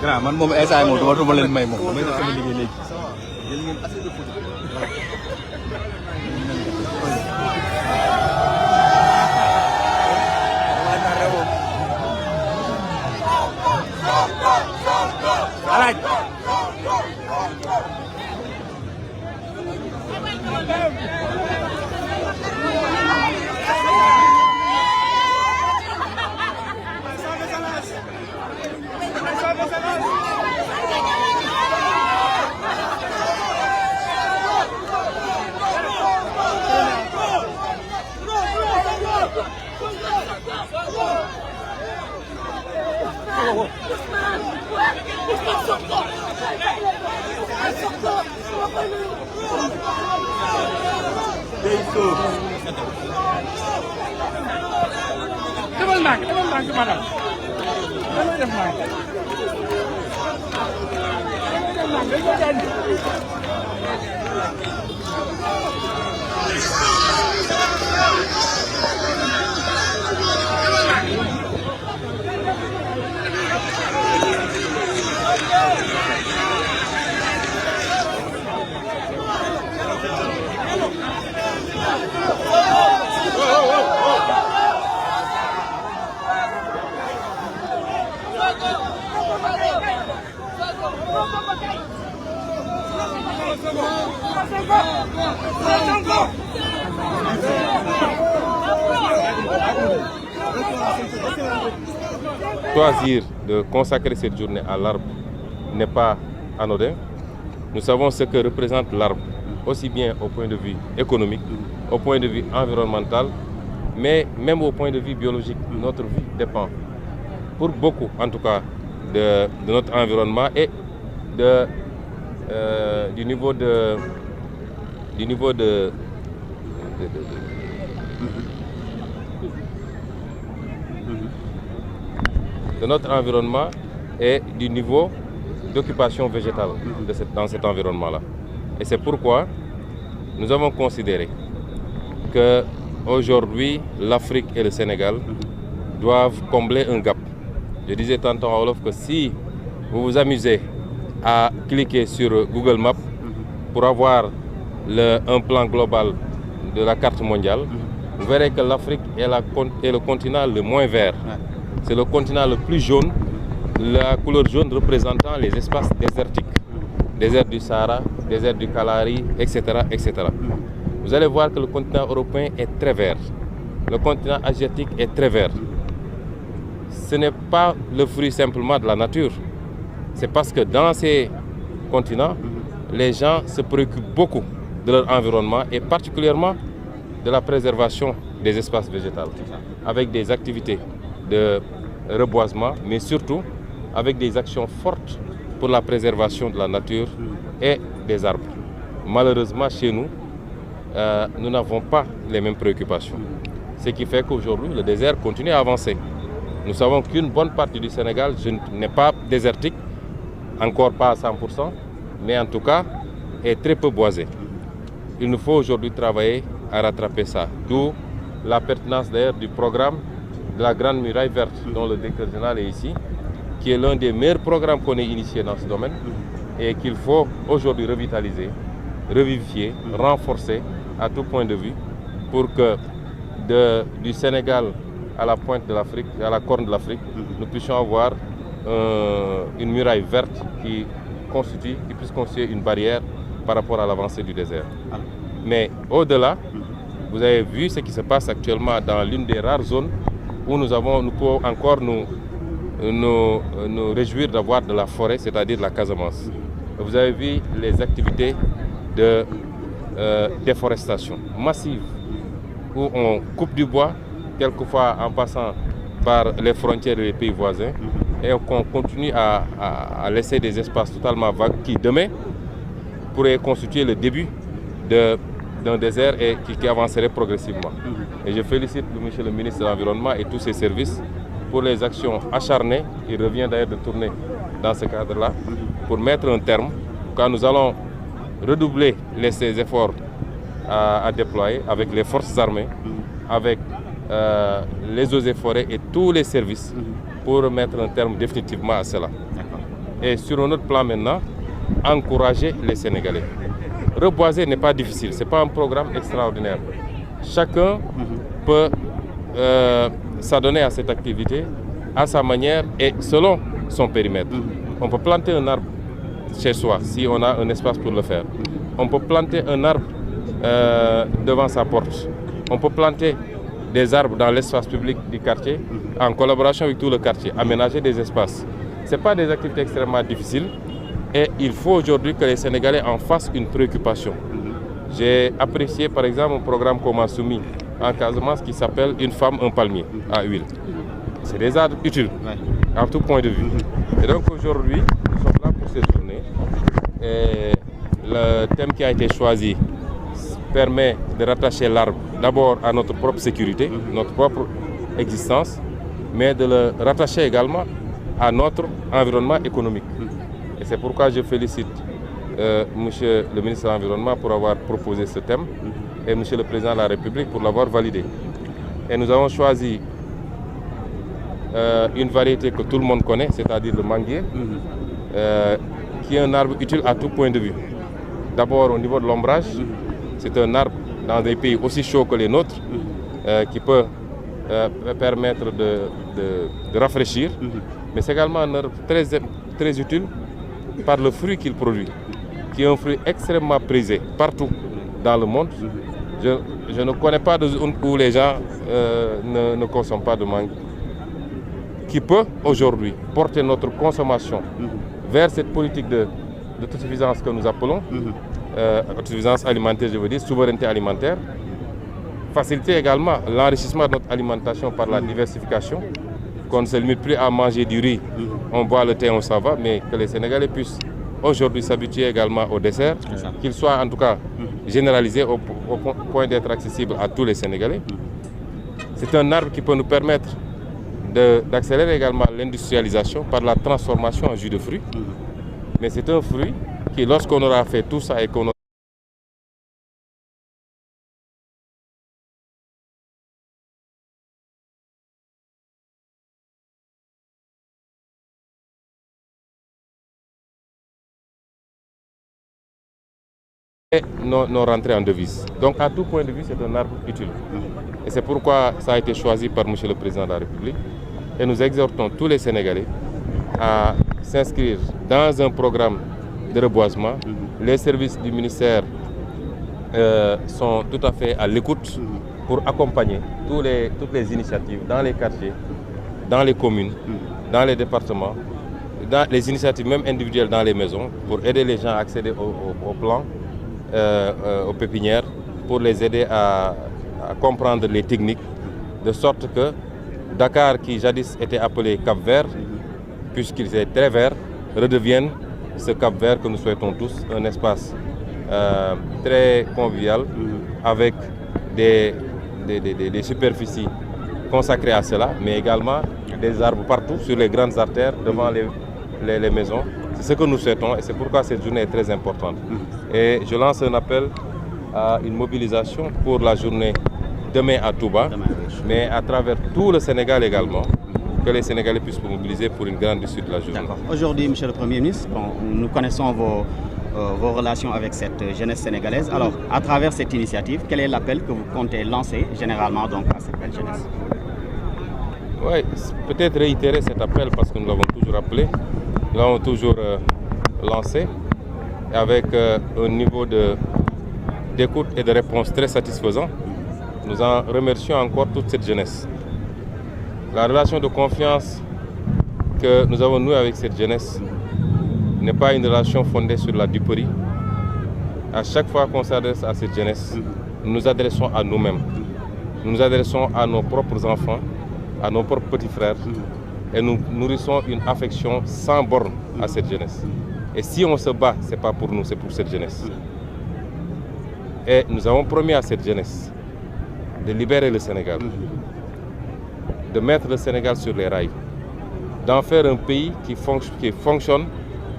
grand man moom instant moom dootuma leen may moom damay def sama liggéey léegi. jël ngeen assez de photo. alaaj. demal ndànk madame damay def ndànk Choisir de consacrer cette journée à l'arbre n'est pas anodin. Nous savons ce que représente l'arbre, aussi bien au point de vue économique, au point de vue environnemental, mais même au point de vue biologique. Notre vie dépend, pour beaucoup en tout cas, de notre environnement et du niveau de notre environnement et du niveau d'occupation végétale dans cet environnement-là. Et c'est pourquoi nous avons considéré qu'aujourd'hui, l'Afrique et le Sénégal doivent combler un gap. Je disais tantôt à Wolof que si vous vous amusez à cliquer sur Google Maps pour avoir un plan global de la carte mondiale, vous verrez que l'Afrique est le continent le moins vert. C'est le continent le plus jaune, la couleur jaune représentant les espaces désertiques. Désert du Sahara, désert du Kalahari, etc., etc. Vous allez voir que le continent européen est très vert. Le continent asiatique est très vert. Ce n'est pas le fruit simplement de la nature. C'est parce que dans ces continents, les gens se préoccupent beaucoup de leur environnement et particulièrement de la préservation des espaces végétaux, avec des activités de reboisement, mais surtout avec des actions fortes pour la préservation de la nature et des arbres. Malheureusement, chez nous, nous n'avons pas les mêmes préoccupations. Ce qui fait qu'aujourd'hui, le désert continue à avancer. Nous savons qu'une bonne partie du Sénégal n'est pas désertique, encore pas à 100%, mais en tout cas est très peu boisée. Il nous faut aujourd'hui travailler à rattraper ça. D'où la pertinence d'ailleurs du programme de la Grande Muraille Verte, dont le directeur général est ici, qui est l'un des meilleurs programmes qu'on ait initié dans ce domaine et qu'il faut aujourd'hui revitaliser, revivifier, renforcer à tout point de vue pour que du Sénégal à la pointe de l'Afrique, à la corne de l'Afrique, nous puissions avoir une muraille verte qui puisse constituer une barrière par rapport à l'avancée du désert. Mais au-delà, vous avez vu ce qui se passe actuellement dans l'une des rares zones où nous pouvons encore nous réjouir d'avoir de la forêt, c'est-à-dire de la Casamance. Vous avez vu les activités de déforestation massive, où on coupe du bois, quelquefois en passant par les frontières et les pays voisins, et qu'on continue à laisser des espaces totalement vagues qui, demain, pourraient constituer le début d'un désert et qui avancerait progressivement. Et je félicite monsieur le ministre de l'Environnement et tous ses services pour les actions acharnées. Il revient d'ailleurs de tourner dans ce cadre-là pour mettre un terme, quand nous allons redoubler ces efforts à déployer avec les forces armées, avec les eaux et forêts et tous les services pour mettre un terme définitivement à cela. Et sur un autre plan maintenant, encourager les Sénégalais. Reboiser n'est pas difficile, ce n'est pas un programme extraordinaire. Chacun peut s'adonner à cette activité à sa manière et selon son périmètre. On peut planter un arbre chez soi si on a un espace pour le faire. On peut planter un arbre devant sa porte. On peut planter des arbres dans l'espace public du quartier en collaboration avec tout le quartier, aménager des espaces. Ce n'est pas des activités extrêmement difficiles et il faut aujourd'hui que les Sénégalais en fassent une préoccupation. J'ai apprécié par exemple un programme qu'on m'a soumis en Casamance qui s'appelle Une femme, un palmier à huile. C'est des arbres utiles à tout point de vue. Et donc aujourd'hui, nous sommes là pour cette journée. Et le thème qui a été choisi permet de rattacher l'arbre d'abord à notre propre sécurité, notre propre existence, mais de le rattacher également à notre environnement économique. Et c'est pourquoi je félicite Monsieur le ministre de l'Environnement pour avoir proposé ce thème et Monsieur le Président de la République pour l'avoir validé. Et nous avons choisi une variété que tout le monde connaît, c'est-à-dire le manguier, qui est un arbre utile à tout point de vue. D'abord au niveau de l'ombrage, c'est un arbre dans des pays aussi chauds que les nôtres qui peut permettre de rafraîchir, mais c'est également un arbre très utile par le fruit qu'il produit, qui est un fruit extrêmement prisé partout dans le monde. Je ne connais pas de zone où les gens ne consomment pas de mangue, qui peut aujourd'hui porter notre consommation vers cette politique d'autosuffisance que nous appelons, autosuffisance alimentaire, je veux dire, souveraineté alimentaire, faciliter également l'enrichissement de notre alimentation par la diversification, qu'on ne se limite plus à manger du riz, on boit le thé, on s'en va, mais que les Sénégalais puissent aujourd'hui s'habituer également au dessert, qu'il soit en tout cas généralisé au point d'être accessible à tous les Sénégalais. C'est un arbre qui peut nous permettre d'accélérer également l'industrialisation par la transformation en jus de fruits. Mais c'est un fruit qui, lorsqu'on aura fait tout ça et qu'on nos rentrées en devises. Donc à tout point de vue, c'est un arbre utile. Et c'est pourquoi ça a été choisi par M. le Président de la République. Et nous exhortons tous les Sénégalais à s'inscrire dans un programme de reboisement. Les services du ministère sont tout à fait à l'écoute pour accompagner toutes les initiatives dans les quartiers, dans les communes, dans les départements, dans les initiatives même individuelles dans les maisons pour aider les gens à accéder au plan, aux pépinières, pour les aider à comprendre les techniques, de sorte que Dakar, qui jadis était appelé Cap-Vert, puisqu'il est très vert, redevienne ce Cap-Vert que nous souhaitons tous, un espace très convivial, avec des superficies consacrées à cela, mais également des arbres partout, sur les grandes artères, devant les maisons. C'est ce que nous souhaitons et c'est pourquoi cette journée est très importante. Et je lance un appel à une mobilisation pour la journée demain à Touba, mais à travers tout le Sénégal également, que les Sénégalais puissent se mobiliser pour une grande issue de la journée. Aujourd'hui, Monsieur le Premier ministre, nous connaissons vos relations avec cette jeunesse sénégalaise. Alors, à travers cette initiative, quel est l'appel que vous comptez lancer généralement donc, à cette belle jeunesse? Oui, peut-être réitérer cet appel parce que nous l'avons toujours appelé, nous l'avons toujours lancé, avec un niveau d'écoute et de réponse très satisfaisant. Nous en remercions encore toute cette jeunesse. La relation de confiance que nous avons nouée avec cette jeunesse n'est pas une relation fondée sur la duperie. À chaque fois qu'on s'adresse à cette jeunesse, nous nous adressons à nous-mêmes. Nous nous adressons à nos propres enfants, à nos propres petits frères, et nous nourrissons une affection sans borne à cette jeunesse. Et si on se bat, ce n'est pas pour nous, c'est pour cette jeunesse. Et nous avons promis à cette jeunesse de libérer le Sénégal, de mettre le Sénégal sur les rails, d'en faire un pays qui fonctionne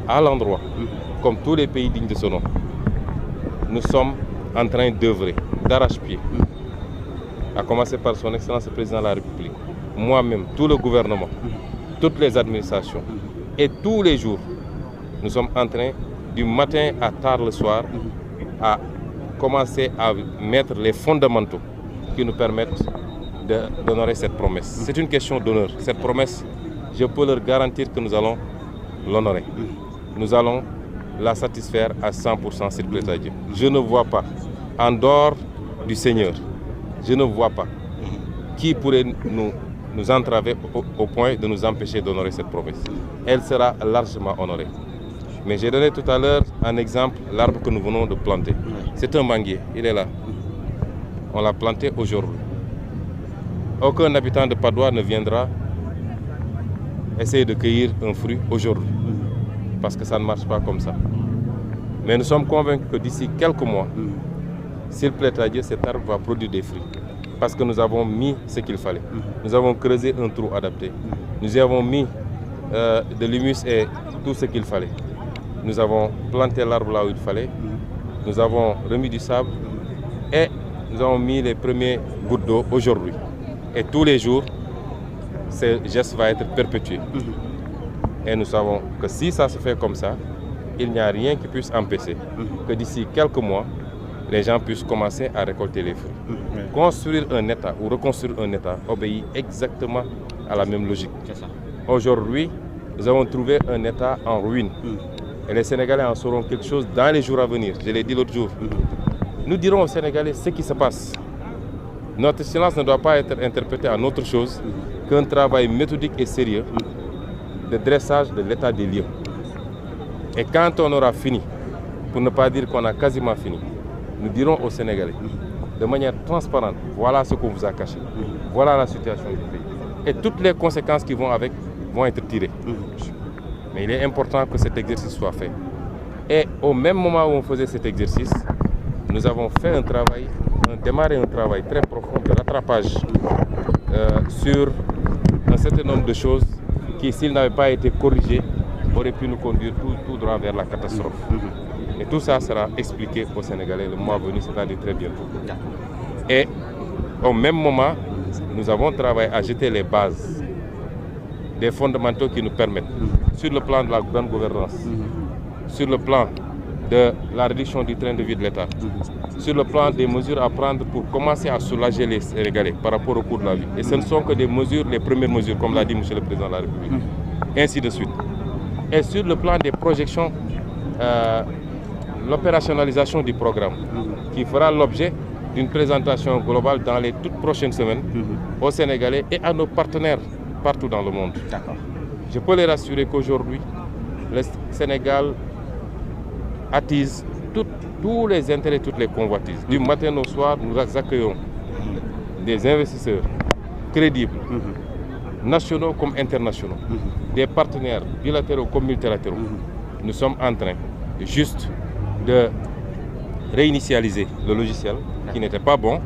à l'endroit, comme tous les pays dignes de ce nom. Nous sommes en train d'œuvrer, d'arrache-pied, à commencer par son Excellence le Président de la République, moi-même, tout le gouvernement, toutes les administrations, et tous les jours, nous sommes en train, du matin à tard le soir, à commencer à mettre les fondamentaux qui nous permettent d'honorer cette promesse. C'est une question d'honneur. Cette promesse, je peux leur garantir que nous allons l'honorer. Nous allons la satisfaire à 100% s'il plaît à Dieu. Je ne vois pas, en dehors du Seigneur, je ne vois pas qui pourrait nous entraver au point de nous empêcher d'honorer cette promesse. Elle sera largement honorée. Mais j'ai donné tout à l'heure un exemple, l'arbre que nous venons de planter. C'est un manguier, il est là. On l'a planté aujourd'hui. Aucun habitant de Patte d'Oie ne viendra essayer de cueillir un fruit aujourd'hui. Parce que ça ne marche pas comme ça. Mais nous sommes convaincus que d'ici quelques mois, s'il plaît à Dieu, cet arbre va produire des fruits. Parce que nous avons mis ce qu'il fallait. Nous avons creusé un trou adapté. Nous y avons mis de l'humus et tout ce qu'il fallait. Nous avons planté l'arbre là où il fallait. Nous avons remis du sable et nous avons mis les premiers gouttes d'eau aujourd'hui. Et tous les jours, ce geste va être perpétué. Et nous savons que si ça se fait comme ça, il n'y a rien qui puisse empêcher que d'ici quelques mois, les gens puissent commencer à récolter les fruits. Construire un État ou reconstruire un État obéit exactement à la même logique. Aujourd'hui, nous avons trouvé un État en ruine. Et les Sénégalais en sauront quelque chose dans les jours à venir. Je l'ai dit l'autre jour. Nous dirons aux Sénégalais ce qui se passe. Notre silence ne doit pas être interprété en autre chose qu'un travail méthodique et sérieux de dressage de l'état des lieux. Et quand on aura fini, pour ne pas dire qu'on a quasiment fini, nous dirons aux Sénégalais, de manière transparente, voilà ce qu'on vous a caché, voilà la situation du pays. Et toutes les conséquences qui vont avec vont être tirées. Mais il est important que cet exercice soit fait. Et au même moment où on faisait cet exercice, nous avons fait un travail, démarré un travail très profond de rattrapage sur un certain nombre de choses qui, s'ils n'avaient pas été corrigés, auraient pu nous conduire tout droit vers la catastrophe. Et tout ça sera expliqué aux Sénégalais le mois venu, c'est-à-dire très bientôt. Et au même moment, nous avons travaillé à jeter les bases des fondamentaux qui nous permettent, sur le plan de la bonne gouvernance, sur le plan de la réduction du train de vie de l'État, sur le plan des mesures à prendre pour commencer à soulager les Sénégalais par rapport au coût de la vie. Et ce ne sont que des mesures, les premières mesures, comme l'a dit M. le Président de la République, ainsi de suite. Et sur le plan des projections, l'opérationnalisation du programme, qui fera l'objet d'une présentation globale dans les toutes prochaines semaines aux Sénégalais et à nos partenaires partout dans le monde. Je peux les rassurer qu'aujourd'hui, le Sénégal attise tous les intérêts, toutes les convoitises. Du matin au soir, nous accueillons des investisseurs crédibles, nationaux comme internationaux, des partenaires bilatéraux comme multilatéraux. Nous sommes en train juste de réinitialiser le logiciel qui n'était pas bon,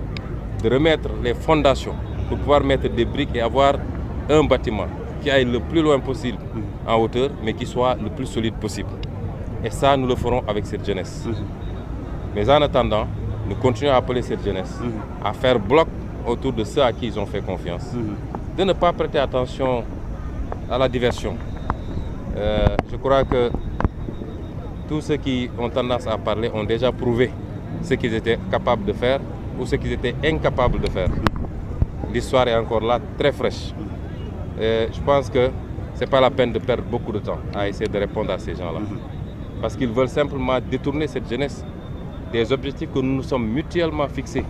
de remettre les fondations pour pouvoir mettre des briques et avoir un bâtiment qui aille le plus loin possible en hauteur, mais qui soit le plus solide possible. Et ça, nous le ferons avec cette jeunesse. Mais en attendant, nous continuons à appeler cette jeunesse à faire bloc autour de ceux à qui ils ont fait confiance, de ne pas prêter attention à la diversion. Je crois que tous ceux qui ont tendance à parler ont déjà prouvé ce qu'ils étaient capables de faire ou ce qu'ils étaient incapables de faire. L'histoire est encore là, très fraîche. Je pense que ce n'est pas la peine de perdre beaucoup de temps à essayer de répondre à ces gens-là. Parce qu'ils veulent simplement détourner cette jeunesse des objectifs que nous nous sommes mutuellement fixés.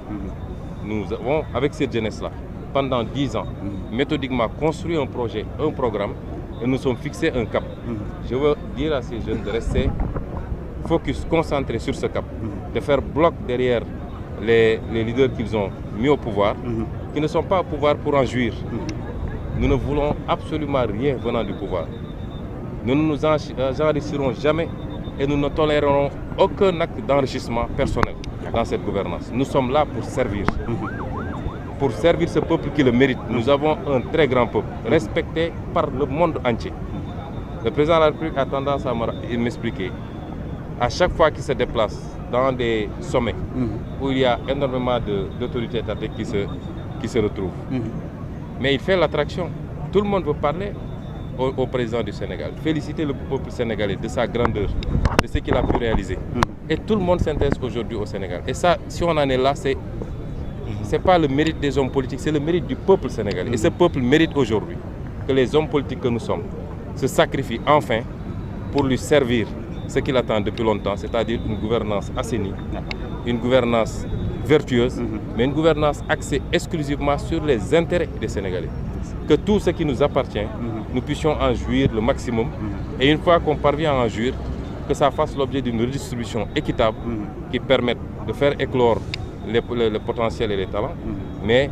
Nous avons, avec cette jeunesse-là, pendant 10 ans, méthodiquement construit un projet, un programme, et nous sommes fixés un cap. Je veux dire à ces jeunes de rester focus, concentrés sur ce cap, de faire bloc derrière les leaders qu'ils ont mis au pouvoir, qui ne sont pas au pouvoir pour en jouir. Nous ne voulons absolument rien venant du pouvoir. Nous ne nous enrichirons jamais et nous ne tolérerons aucun acte d'enrichissement personnel dans cette gouvernance. Nous sommes là pour servir ce peuple qui le mérite. Nous avons un très grand peuple, respecté par le monde entier. Le président de la République a tendance à m'expliquer, à chaque fois qu'il se déplace dans des sommets où il y a énormément d'autorités étatiques qui se retrouvent. Mais il fait l'attraction. Tout le monde veut parler au président du Sénégal, féliciter le peuple sénégalais de sa grandeur, de ce qu'il a pu réaliser. Et tout le monde s'intéresse aujourd'hui au Sénégal. Et ça, si on en est là, c'est pas le mérite des hommes politiques, c'est le mérite du peuple sénégalais. Et ce peuple mérite aujourd'hui que les hommes politiques que nous sommes se sacrifient enfin pour lui servir ce qu'il attend depuis longtemps, c'est-à-dire une gouvernance assainie, une gouvernance vertueuse, mais une gouvernance axée exclusivement sur les intérêts des Sénégalais. Que tout ce qui nous appartient, nous puissions en jouir le maximum. Et une fois qu'on parvient à en jouir, que ça fasse l'objet d'une redistribution équitable qui permette de faire éclore le potentiel et les talents, mais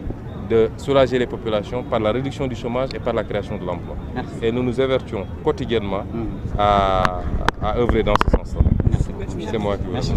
de soulager les populations par la réduction du chômage et par la création de l'emploi. Et nous nous évertuons quotidiennement à œuvrer dans ce sens-là. C'est moi qui vous remercie.